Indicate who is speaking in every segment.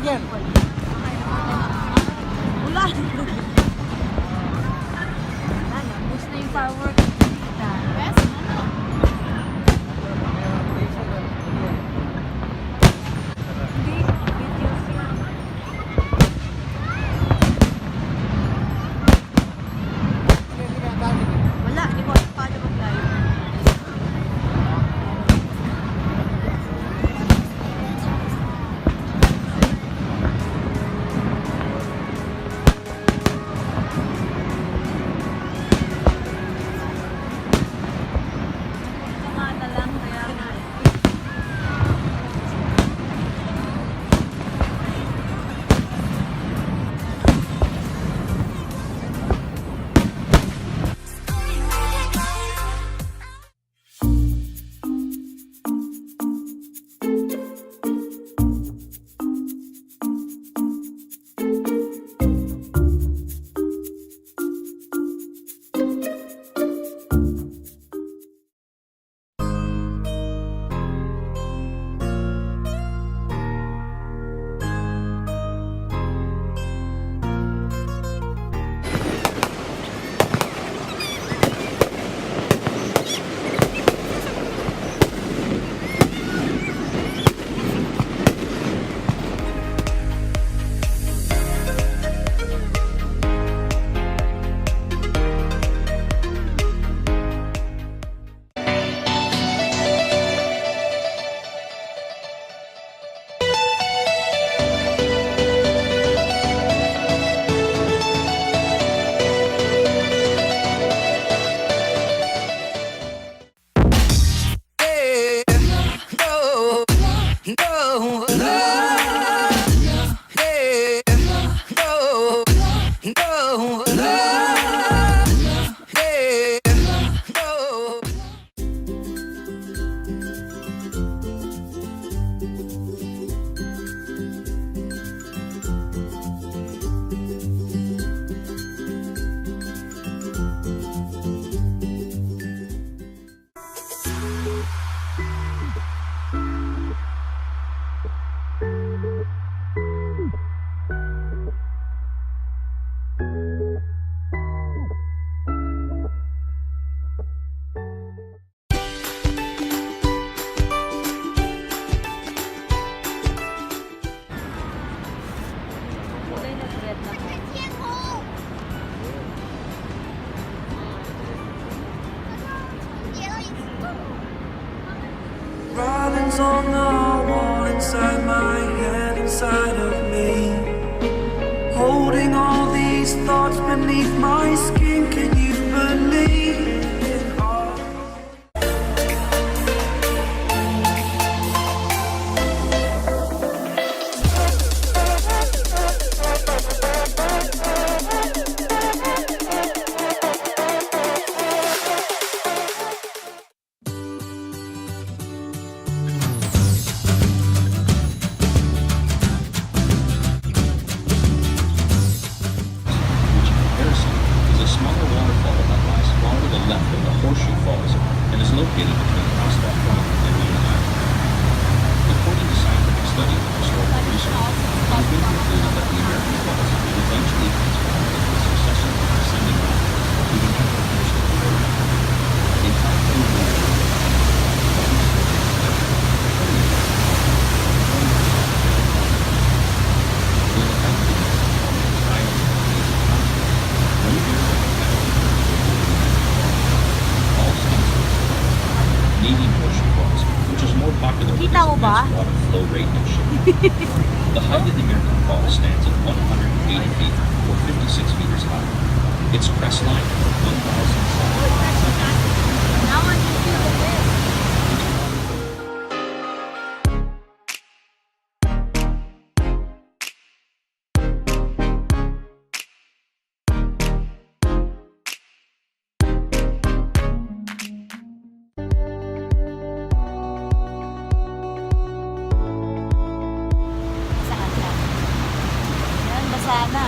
Speaker 1: Again.
Speaker 2: Ulan. Nabus na yung firework. Best? Wala, hindi ko alam paano mag-live.
Speaker 3: Writings on the wall inside my head, inside of me. Holding all these thoughts beneath my skin. Can you believe it all?
Speaker 2: ba?
Speaker 1: water flow rate and shift. The height of the Niagara Falls stands at 180 feet or 56 meters high. Its crest line, 1,000.
Speaker 2: Now I can feel the wind. Sana.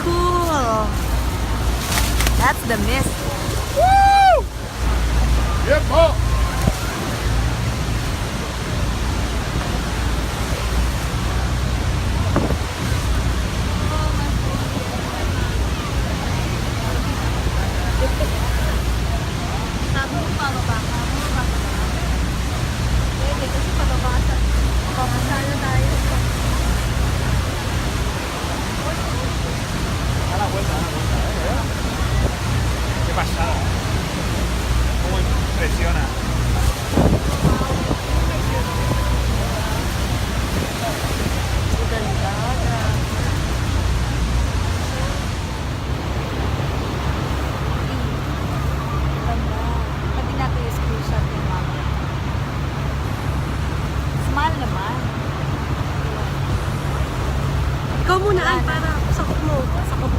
Speaker 2: Cool. That's the mist. Woo!
Speaker 4: Yep, oh.
Speaker 2: Sabi mo pababa ka. Pwede kasi pababa sa. Papasala tayo.
Speaker 4: Qué pasada. Cómo impresiona.
Speaker 2: Pwede natin yung screenshot yung mama. Smile naman.
Speaker 5: Ikaw muna ay para sakot mo.
Speaker 2: Sakot.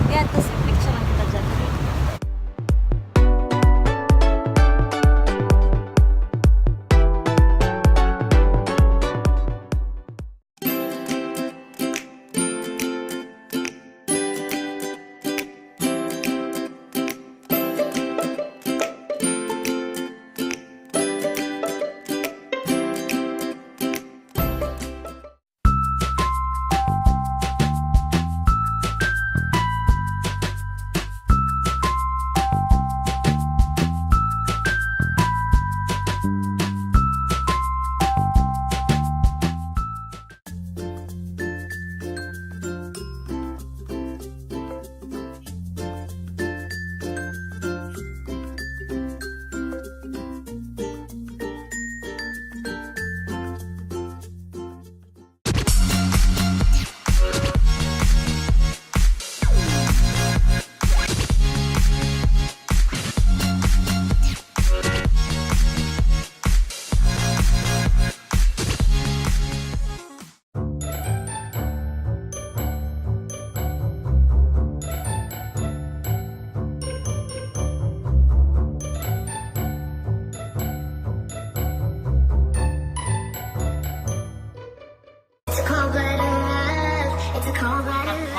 Speaker 2: Yan, tapos picture lang kita dyan.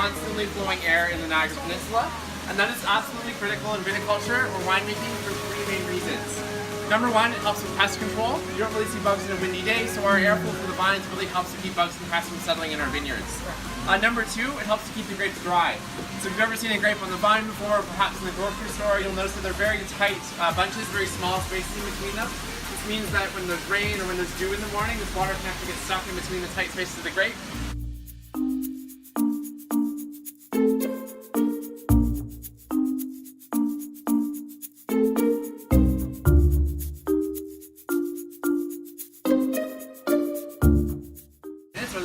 Speaker 6: Constantly flowing air in the Niagara Peninsula, and that is absolutely critical in viticulture or winemaking for three main reasons. Number one, it helps with pest control. You don't really see bugs in a windy day, so our airflow for the vines really helps to keep bugs and pests from settling in our vineyards. Number two, it helps to keep the grapes dry. So if you've ever seen a grape on the vine before, or perhaps in the grocery store, you'll notice that they're very tight bunches, very small spaces in between them. This means that when there's rain or when there's dew in the morning, this water can actually get stuck in between the tight spaces of the grape.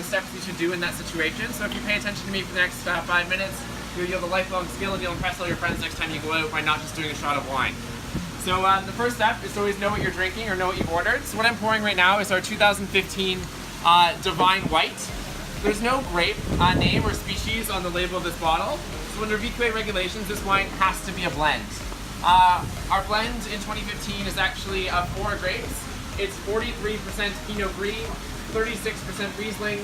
Speaker 6: Steps you should do in that situation. So if you pay attention to me for the next 5 minutes, you'll have a lifelong skill and you'll impress all your friends next time you go out by not just doing a shot of wine. So the first step is to always know what you're drinking or know what you've ordered. So what I'm pouring right now is our 2015 Divine White. There's no grape name or species on the label of this bottle. So under VQA regulations, this wine has to be a blend. Our blend in 2015 is actually 4 grapes. It's 43% Pinot Gris, 36% Riesling,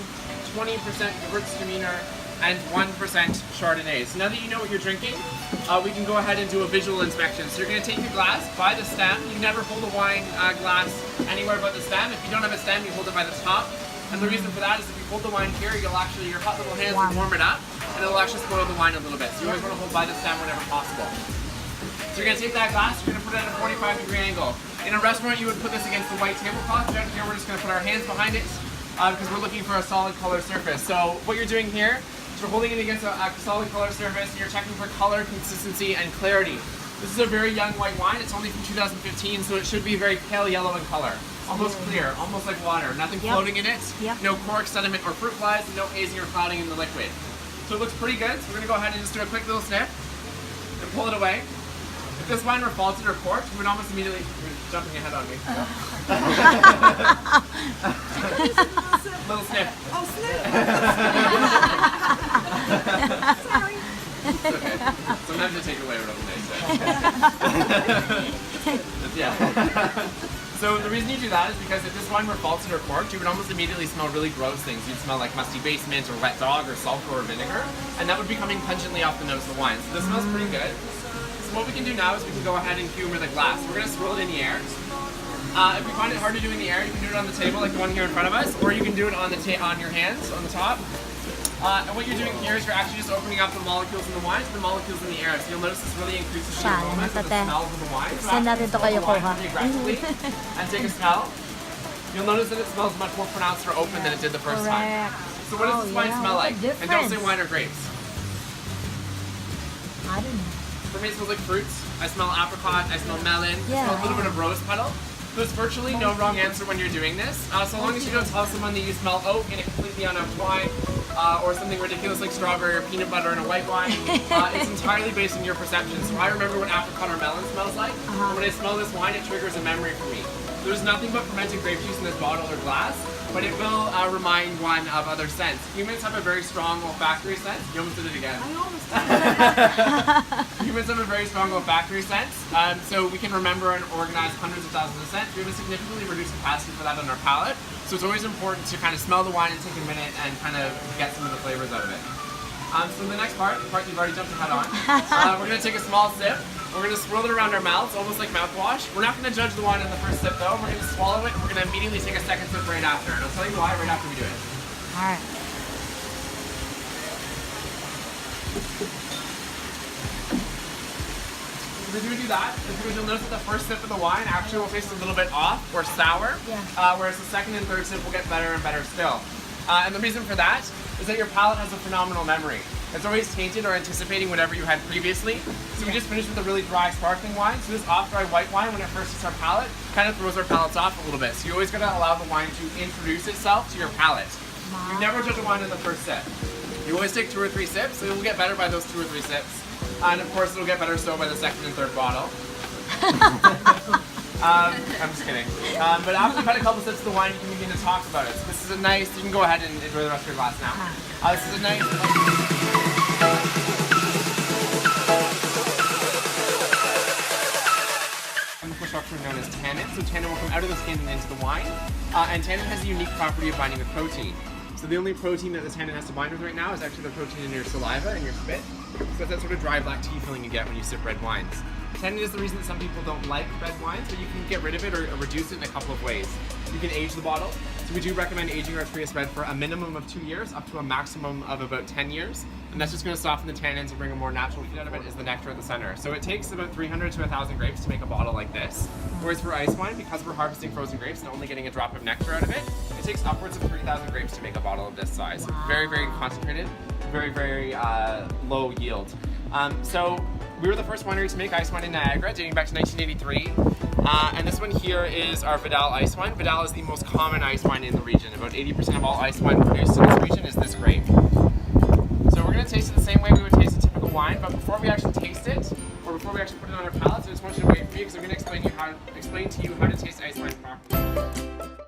Speaker 6: 20% Gewürztraminer, and 1% Chardonnay. So now that you know what you're drinking, we can go ahead and do a visual inspection. So you're going to take your glass by the stem. You never hold a wine glass anywhere but the stem. If you don't have a stem, you hold it by the top. And the reason for that is if you hold the wine here, your hot little hands will warm it up, and it'll actually spoil the wine a little bit. So you always want to hold by the stem whenever possible. So you're going to take that glass, you're going to put it at a 45-degree angle. In a restaurant, you would put this against the white tablecloth. Down here, we're just going to put our hands behind it because we're looking for a solid color surface. So what you're doing here So we're holding it against a solid color surface, and you're checking for color, consistency, and clarity. This is a very young white wine. It's only from 2015, so it should be very pale yellow in color. Almost clear, almost like water. Nothing floating in it. No cork, sediment, or fruit flies, and no hazing or clouding in the liquid. So it looks pretty good. So we're going to go ahead and just do a quick little sniff and pull it away. If this wine were faulted or corked, we would almost immediately... You're jumping ahead on me. Little sniff.
Speaker 5: Oh, snap! Sorry.
Speaker 6: It's okay. Sometimes I take away what other they say. Yeah. So the reason you do that is because if this wine were faulted or corked, you would almost immediately smell really gross things. You'd smell like musty basement or wet dog or sulfur or vinegar, and that would be coming pungently off the nose of the wine. So this smells pretty good. So what we can do now is we can go ahead and humor the glass. We're going to swirl it in the air. If you find it hard to do in the air, you can do it on the table like the one here in front of us, or you can do it on your hands on the top. And what you're doing here is you're actually just opening up the molecules in the wine to the molecules in the air. So you'll notice this really increases the aroma to the smells of the wine. So after you swirl the wine pretty aggressively and take a smell, you'll notice that it smells much more pronounced or open than it did the first time. So what does this wine smell like? And don't say wine or grapes.
Speaker 2: I don't know.
Speaker 6: For me, it smells like fruits. I smell apricot, I smell melon, I smell a little bit of rose petal. There's virtually no wrong answer when you're doing this. So long as you don't tell someone that you smell oak in a completely unoaked wine, or something ridiculous like strawberry or peanut butter in a white wine, it's entirely based on your perception. So I remember what apricot or melon smells like, and when I smell this wine, it triggers a memory for me. There's nothing but fermented grape juice in this bottle or glass, but it will remind one of other scents. Humans have a very strong olfactory sense. You almost did it again.
Speaker 5: I almost did it.
Speaker 6: Humans have a very strong olfactory sense, so we can remember and organize hundreds of thousands of scents. We have a significantly reduced capacity for that on our palate, so it's always important to kind of smell the wine and take a minute and kind of get some of the flavors out of it. So the next part, the part you've already jumped ahead on, we're going to take a small sip. We're going to swirl it around our mouths, almost like mouthwash. We're not going to judge the wine in the first sip though. We're going to swallow it, and we're going to immediately take a second sip right after. And I'll tell you why right after we do it.
Speaker 2: Alright.
Speaker 6: The reason we do that is because you'll notice that the first sip of the wine actually will taste a little bit off or sour, whereas the second and third sip will get better and better still. And the reason for that is that your palate has a phenomenal memory. It's always tainted or anticipating whatever you had previously. So we just finished with a really dry sparkling wine. So this off-dry white wine, when it first hits our palate, kind of throws our palates off a little bit. So you always gotta allow the wine to introduce itself to your palate. You never judge a wine in the first sip. You always take 2 or 3 sips, so it will get better by those 2 or 3 sips. And of course, it'll get better so by the second and third bottle. I'm just kidding. But after you've had a couple sips of the wine, you can begin to talk about it. So this is a nice, you can go ahead and enjoy the rest of your glass now. This is a nice... structure known as tannin. So tannin will come out of the skin and into the wine. And tannin has the unique property of binding with protein. So the only protein that the tannin has to bind with right now is actually the protein in your saliva and your spit. So that's that sort of dry black tea feeling you get when you sip red wines. Tannin is the reason that some people don't like red wines, but you can get rid of it or reduce it in a couple of ways. You can age the bottle. So we do recommend aging our Trius Red for a minimum of 2 years, up to a maximum of about 10 years. And that's just going to soften the tannins and bring a more natural feel out of it is the nectar at the center. So it takes about 300 to 1,000 grapes to make a bottle like this. Whereas for ice wine, because we're harvesting frozen grapes and only getting a drop of nectar out of it, it takes upwards of 3,000 grapes to make a bottle of this size. Wow. Very, very concentrated, very, very low yield. So we were the first winery to make ice wine in Niagara, dating back to 1983. And this one here is our Vidal ice wine. Vidal is the most common ice wine in the region. About 80% of all ice wine produced in this region is this grape. So we're going to taste it the same way we would taste a typical wine, but before we actually taste it, or before we actually put it on our palates, I just want you to wait for me because I'm going to explain to you how to taste ice wine properly.